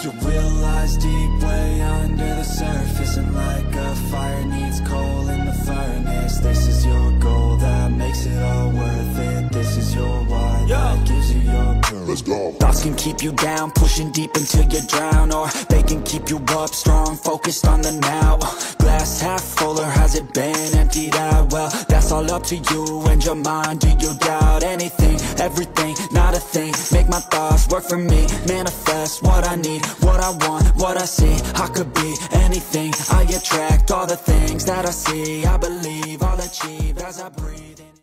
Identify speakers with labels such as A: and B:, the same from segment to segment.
A: You realize deep way under the surface, and like a fire needs coal in the furnace. This is your goal that makes it all worth it. This is your why that gives you your purpose. Let's go. Thoughts can keep you down, pushing deep until you drown, or they can keep you up strong, focused on the now. Glass half full, or has it been emptied out? Well, that's all up to you and your mind. Do you doubt anything, everything, not a thing? Make my thoughts work for me, manifest what I need, what I want, what I see. I could be anything, I attract all the things that I see. I believe I'll achieve as I breathe in.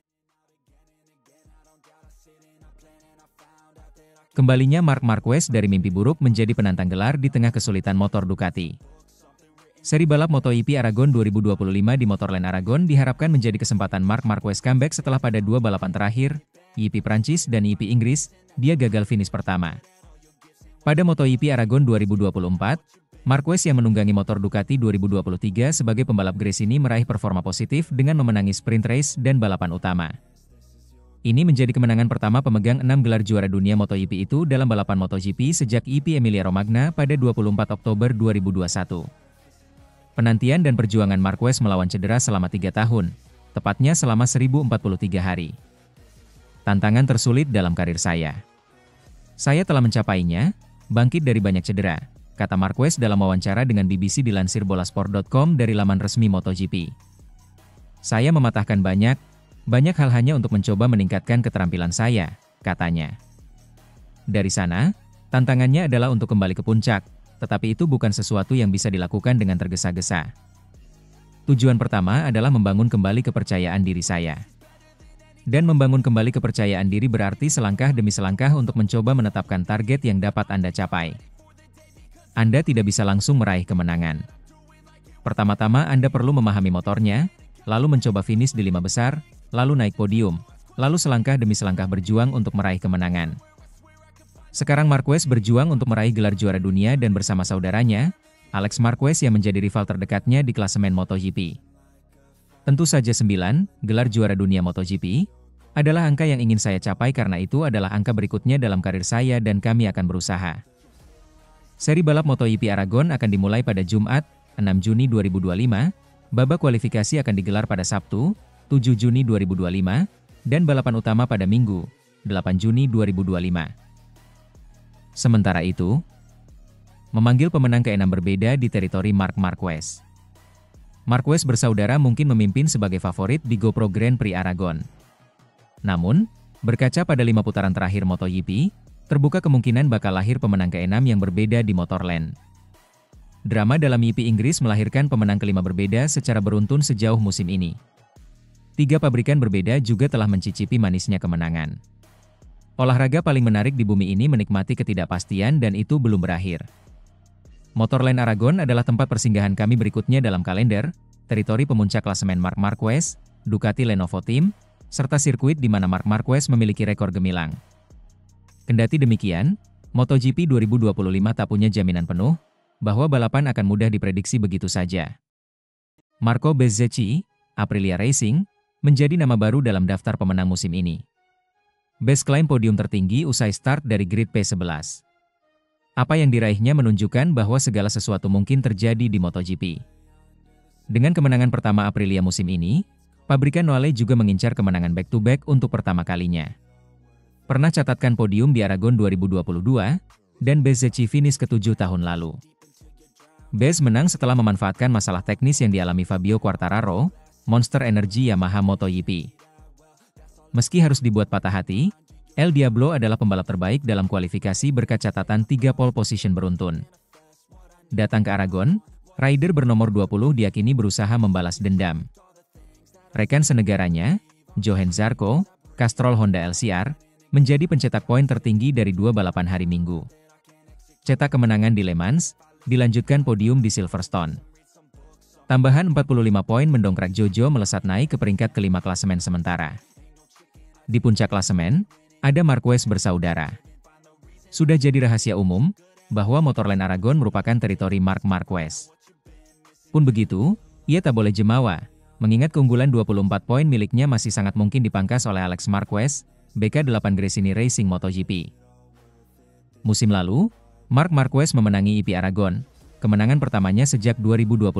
B: Kembalinya Marc Marquez dari mimpi buruk menjadi penantang gelar di tengah kesulitan motor Ducati. Seri balap MotoGP Aragon 2025 di Motorland Aragon diharapkan menjadi kesempatan Marc Marquez comeback setelah pada dua balapan terakhir, GP Prancis dan GP Inggris, dia gagal finish pertama. Pada MotoGP Aragon 2024, Marquez yang menunggangi motor Ducati 2023 sebagai pembalap Gresini meraih performa positif dengan memenangi sprint race dan balapan utama. Ini menjadi kemenangan pertama pemegang 6 gelar juara dunia MotoGP itu dalam balapan MotoGP sejak GP Emilia-Romagna pada 24 Oktober 2021. Penantian dan perjuangan Marquez melawan cedera selama 3 tahun, tepatnya selama 1043 hari. Tantangan tersulit dalam karir saya. Saya telah mencapainya, bangkit dari banyak cedera, kata Marquez dalam wawancara dengan BBC dilansir bolasport.com dari laman resmi MotoGP. Saya mematahkan banyak hal hanya untuk mencoba meningkatkan keterampilan saya, katanya. Dari sana, tantangannya adalah untuk kembali ke puncak, tetapi itu bukan sesuatu yang bisa dilakukan dengan tergesa-gesa. Tujuan pertama adalah membangun kembali kepercayaan diri saya. Dan membangun kembali kepercayaan diri berarti selangkah demi selangkah untuk mencoba menetapkan target yang dapat Anda capai. Anda tidak bisa langsung meraih kemenangan. Pertama-tama Anda perlu memahami motornya, lalu mencoba finish di 5 besar, lalu naik podium, lalu selangkah demi selangkah berjuang untuk meraih kemenangan. Sekarang Marquez berjuang untuk meraih gelar juara dunia dan bersama saudaranya, Alex Marquez yang menjadi rival terdekatnya di klasemen MotoGP. Tentu saja 9 gelar juara dunia MotoGP adalah angka yang ingin saya capai karena itu adalah angka berikutnya dalam karir saya dan kami akan berusaha. Seri balap MotoGP Aragon akan dimulai pada Jumat, 6 Juni 2025, babak kualifikasi akan digelar pada Sabtu, 7 Juni 2025, dan balapan utama pada Minggu, 8 Juni 2025. Sementara itu, memanggil pemenang ke-6 berbeda di teritori Marc Marquez. Marquez bersaudara mungkin memimpin sebagai favorit di GoPro Grand Prix Aragon. Namun, berkaca pada 5 putaran terakhir MotoGP, terbuka kemungkinan bakal lahir pemenang ke-6 yang berbeda di Motorland. Drama dalam GP Inggris melahirkan pemenang ke-5 berbeda secara beruntun sejauh musim ini. 3 pabrikan berbeda juga telah mencicipi manisnya kemenangan. Olahraga paling menarik di bumi ini menikmati ketidakpastian dan itu belum berakhir. Motorland Aragon adalah tempat persinggahan kami berikutnya dalam kalender, teritori pemuncak klasemen Marc Marquez, Ducati Lenovo Team, serta sirkuit di mana Marc Marquez memiliki rekor gemilang. Kendati demikian, MotoGP 2025 tak punya jaminan penuh bahwa balapan akan mudah diprediksi begitu saja. Marco Bezzecchi, Aprilia Racing, menjadi nama baru dalam daftar pemenang musim ini. Bez klaim podium tertinggi usai start dari grid P11. Apa yang diraihnya menunjukkan bahwa segala sesuatu mungkin terjadi di MotoGP. Dengan kemenangan pertama Aprilia musim ini, pabrikan Noale juga mengincar kemenangan back-to-back untuk pertama kalinya. Pernah catatkan podium di Aragon 2022, dan Bezzecchi finish ke-7 tahun lalu. Bez menang setelah memanfaatkan masalah teknis yang dialami Fabio Quartararo, Monster Energy Yamaha MotoGP. Meski harus dibuat patah hati, El Diablo adalah pembalap terbaik dalam kualifikasi berkat catatan 3 pole position beruntun. Datang ke Aragon, rider bernomor 20 diyakini berusaha membalas dendam. Rekan senegaranya, Johan Zarco, Castrol Honda LCR, menjadi pencetak poin tertinggi dari 2 balapan hari Minggu. Cetak kemenangan di Le Mans, dilanjutkan podium di Silverstone. Tambahan 45 poin mendongkrak Jojo melesat naik ke peringkat kelima klasemen sementara. Di puncak klasemen, ada Marquez bersaudara. Sudah jadi rahasia umum, bahwa Motorland Aragon merupakan teritori Marc Marquez. Pun begitu, ia tak boleh jemawa, mengingat keunggulan 24 poin miliknya masih sangat mungkin dipangkas oleh Alex Marquez, BK8 Gresini Racing MotoGP. Musim lalu, Marc Marquez memenangi IP Aragon, kemenangan pertamanya sejak 2021.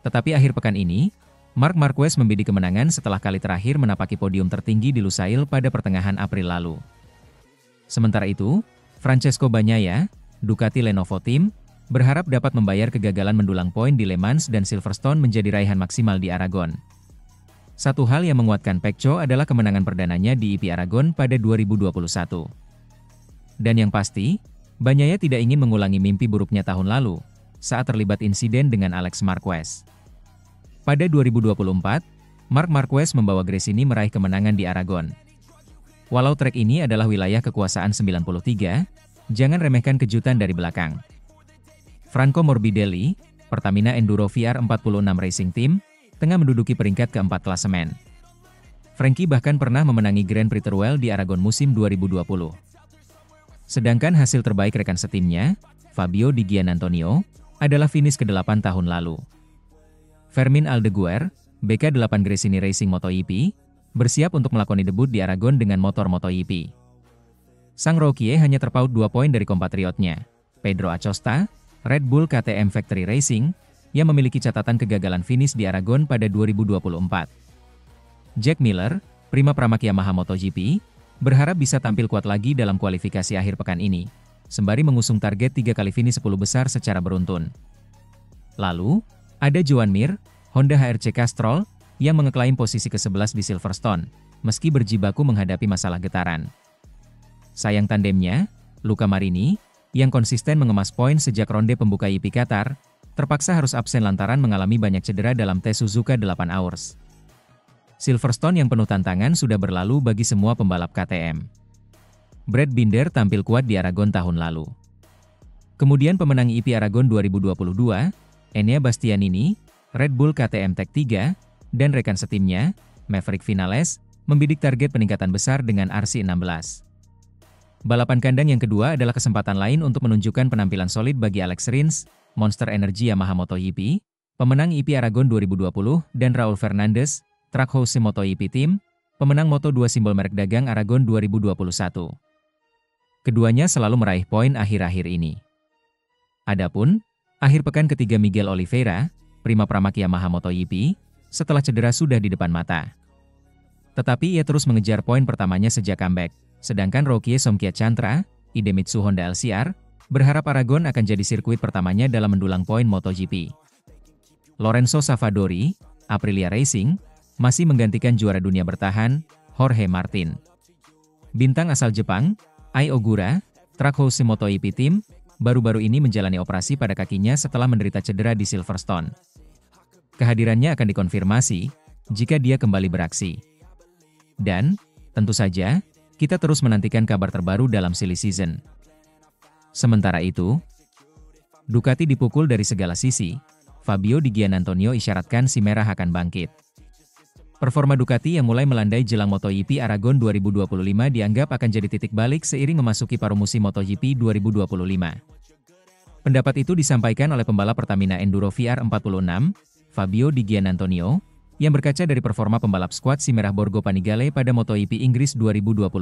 B: Tetapi akhir pekan ini, Marc Marquez membidik kemenangan setelah kali terakhir menapaki podium tertinggi di Lusail pada pertengahan April lalu. Sementara itu, Francesco Bagnaia, Ducati Lenovo Team, berharap dapat membayar kegagalan mendulang poin di Le Mans dan Silverstone menjadi raihan maksimal di Aragon. Satu hal yang menguatkan Pecco adalah kemenangan perdananya di IP Aragon pada 2021. Dan yang pasti, Bagnaia tidak ingin mengulangi mimpi buruknya tahun lalu, saat terlibat insiden dengan Alex Marquez. Pada 2024, Marc Marquez membawa Gresini meraih kemenangan di Aragon. Walau trek ini adalah wilayah kekuasaan 93, jangan remehkan kejutan dari belakang. Franco Morbidelli, Pertamina Enduro VR46 Racing Team, tengah menduduki peringkat keempat klasemen. Frankie bahkan pernah memenangi Grand Prix Teruel di Aragon musim 2020. Sedangkan hasil terbaik rekan setimnya, Fabio Di Giannantonio, adalah finish ke-8 tahun lalu. Fermin Aldeguer, BK8 Gresini Racing MotoGP, bersiap untuk melakoni debut di Aragon dengan motor MotoGP. Sang rookie hanya terpaut 2 poin dari kompatriotnya, Pedro Acosta, Red Bull KTM Factory Racing, yang memiliki catatan kegagalan finish di Aragon pada 2024. Jack Miller, Prima Pramac Yamaha MotoGP, berharap bisa tampil kuat lagi dalam kualifikasi akhir pekan ini, sembari mengusung target 3 kali finish 10 besar secara beruntun. Lalu, ada Joan Mir, Honda HRC Castrol, yang mengeklaim posisi ke-11 di Silverstone, meski berjibaku menghadapi masalah getaran. Sayang tandemnya, Luca Marini, yang konsisten mengemas poin sejak ronde pembuka IP Qatar, terpaksa harus absen lantaran mengalami banyak cedera dalam tes Suzuka 8 Hours. Silverstone yang penuh tantangan sudah berlalu bagi semua pembalap KTM. Brad Binder tampil kuat di Aragon tahun lalu. Kemudian pemenang IP Aragon 2022, Enea Bastianini, Red Bull KTM Tech 3, dan rekan setimnya, Maverick Vinales, membidik target peningkatan besar dengan RC16. Balapan kandang yang kedua adalah kesempatan lain untuk menunjukkan penampilan solid bagi Alex Rins, Monster Energy Yamaha MotoGP, pemenang IP Aragon 2020, dan Raul Fernandez, Trackhouse MotoGP Team, pemenang Moto2 simbol merek dagang Aragon 2021. Keduanya selalu meraih poin akhir-akhir ini. Adapun, akhir pekan ketiga Miguel Oliveira, Prima Pramac Yamaha MotoGP, setelah cedera sudah di depan mata. Tetapi ia terus mengejar poin pertamanya sejak comeback, sedangkan Rokie Somkia Chantra, Idemitsu Honda LCR, berharap Aragon akan jadi sirkuit pertamanya dalam mendulang poin MotoGP. Lorenzo Savadori, Aprilia Racing, masih menggantikan juara dunia bertahan, Jorge Martin. Bintang asal Jepang, Ai Ogura, Trackhouse MotoGP Team, baru-baru ini menjalani operasi pada kakinya setelah menderita cedera di Silverstone. Kehadirannya akan dikonfirmasi jika dia kembali beraksi. Dan, tentu saja, kita terus menantikan kabar terbaru dalam silly season. Sementara itu, Ducati dipukul dari segala sisi, Fabio Di Giannantonio isyaratkan si merah akan bangkit. Performa Ducati yang mulai melandai jelang MotoGP Aragon 2025 dianggap akan jadi titik balik seiring memasuki paruh musim MotoGP 2025. Pendapat itu disampaikan oleh pembalap Pertamina Enduro VR46, Fabio Di Giannantonio, yang berkaca dari performa pembalap skuad si merah Borgo Panigale pada MotoGP Inggris 2025.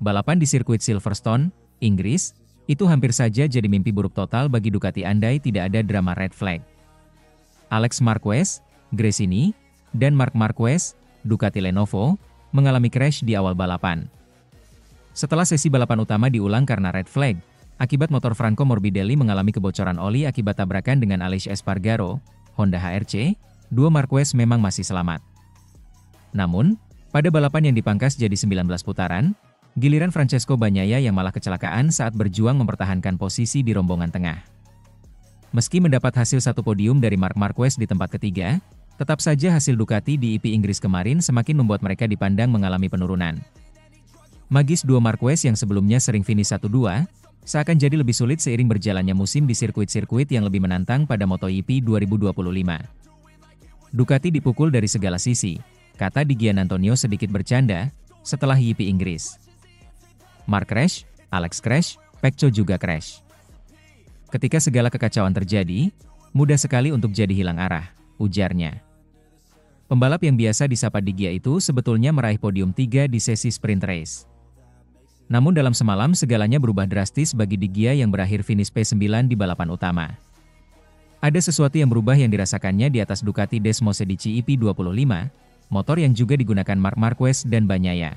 B: Balapan di sirkuit Silverstone, Inggris, itu hampir saja jadi mimpi buruk total bagi Ducati andai tidak ada drama red flag. Alex Marquez, Gresini, dan Marc Marquez, Ducati Lenovo, mengalami crash di awal balapan. Setelah sesi balapan utama diulang karena red flag, akibat motor Franco Morbidelli mengalami kebocoran oli akibat tabrakan dengan Aleix Espargaro, Honda HRC, dua Marquez memang masih selamat. Namun, pada balapan yang dipangkas jadi 19 putaran, giliran Francesco Bagnaia yang malah kecelakaan saat berjuang mempertahankan posisi di rombongan tengah. Meski mendapat hasil satu podium dari Marc Marquez di tempat ketiga, tetap saja hasil Ducati di IP Inggris kemarin semakin membuat mereka dipandang mengalami penurunan. Magis dua Marquez yang sebelumnya sering finish 1-2, seakan jadi lebih sulit seiring berjalannya musim di sirkuit-sirkuit yang lebih menantang pada MotoGP 2025. Ducati dipukul dari segala sisi, kata Di Giannantonio sedikit bercanda, setelah IP Inggris. Marc crash, Alex crash, Pecco juga crash. Ketika segala kekacauan terjadi, mudah sekali untuk jadi hilang arah, ujarnya. Pembalap yang biasa disapa Di Gia itu sebetulnya meraih podium 3 di sesi sprint race. Namun dalam semalam segalanya berubah drastis bagi Di Gia yang berakhir finish P9 di balapan utama. Ada sesuatu yang berubah yang dirasakannya di atas Ducati Desmosedici EP25, motor yang juga digunakan Marc Marquez dan Bagnaia.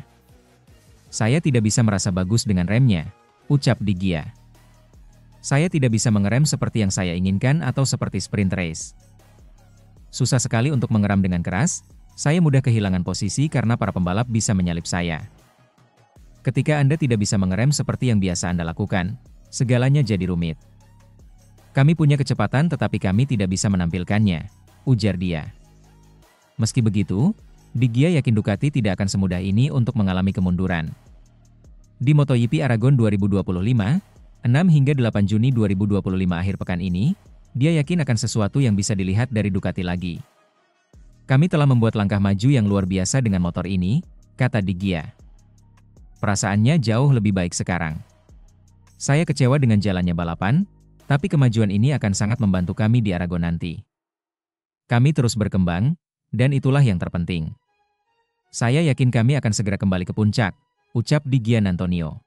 B: Saya tidak bisa merasa bagus dengan remnya, ucap Di Gia. Saya tidak bisa mengerem seperti yang saya inginkan atau seperti sprint race. Susah sekali untuk mengerem dengan keras, saya mudah kehilangan posisi karena para pembalap bisa menyalip saya. Ketika Anda tidak bisa mengerem seperti yang biasa Anda lakukan, segalanya jadi rumit. Kami punya kecepatan tetapi kami tidak bisa menampilkannya, ujar dia. Meski begitu, Di Gia yakin Ducati tidak akan semudah ini untuk mengalami kemunduran. Di MotoGP Aragon 2025, 6 hingga 8 Juni 2025 akhir pekan ini, dia yakin akan sesuatu yang bisa dilihat dari Ducati lagi. Kami telah membuat langkah maju yang luar biasa dengan motor ini, kata Di Gia. Perasaannya jauh lebih baik sekarang. Saya kecewa dengan jalannya balapan, tapi kemajuan ini akan sangat membantu kami di Aragon nanti. Kami terus berkembang, dan itulah yang terpenting. Saya yakin kami akan segera kembali ke puncak, ucap Di Gianantonio.